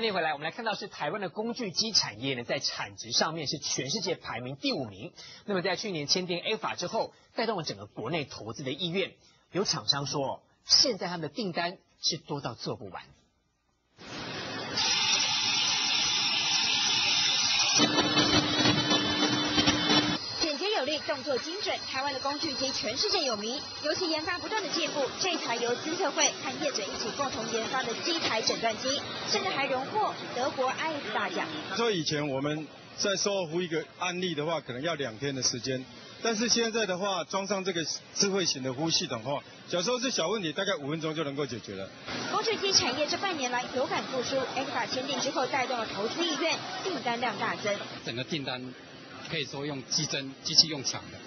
欢迎回来，我们来看到是台湾的工具机产业呢，在产值上面是全世界排名第5名。那么在去年签订 A 法之后，带动了整个国内投资的意愿。有厂商说，现在他们的订单是多到做不完。简洁有力，动作精准，台湾的工具机全世界有名。尤其研发不断的进步，这台由资策会和业者一起共同研发的机台诊断机，甚至还荣获德国 IS 大奖。所以以前我们在售后服务一个案例的话，可能要2天的时间。但是现在的话，装上这个智慧型的服务系统的话，假设是小问题，大概5分钟就能够解决了。工具机产业这半年来有感复苏 ，A 法签订之后带动了投资意愿，订单量大增。整个订单可以说用机器用抢的，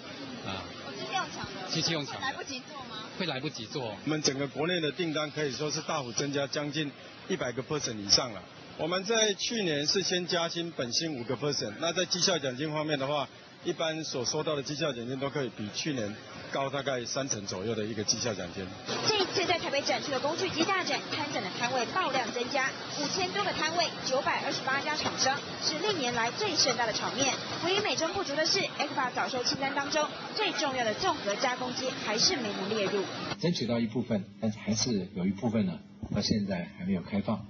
机器用抢的，机器用抢的，来不及做吗？会来不及做。我们整个国内的订单可以说是大幅增加，将近100% 以上了。我们在去年是先加薪本薪5%，那在绩效奖金方面的话，一般所收到的绩效奖金都可以比去年高大概3成左右的一个绩效奖金。这一次在台北展出的工具机大展，参展的摊位爆量增加，5000多个摊位，928家厂商，是历年来最盛大的场面。唯一美中不足的是 ，F 法早收清单当中最重要的综合加工机还是没能列入。争取到一部分，但是还是有一部分呢，到现在还没有开放。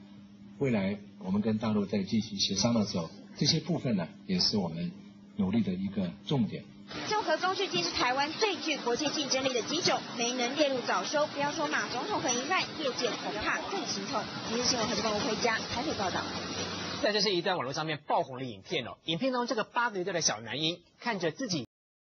未来我们跟大陆在继续协商的时候，这些部分呢，也是我们努力的一个重点。综合工具机是台湾最具国际竞争力的机种，没能列入早收，不要说马总统很意外，业界恐怕更心痛。今日新闻台记者回家台北报道。但这是一段网络上面爆红的影片哦，影片中这个8个月大的小男婴看着自己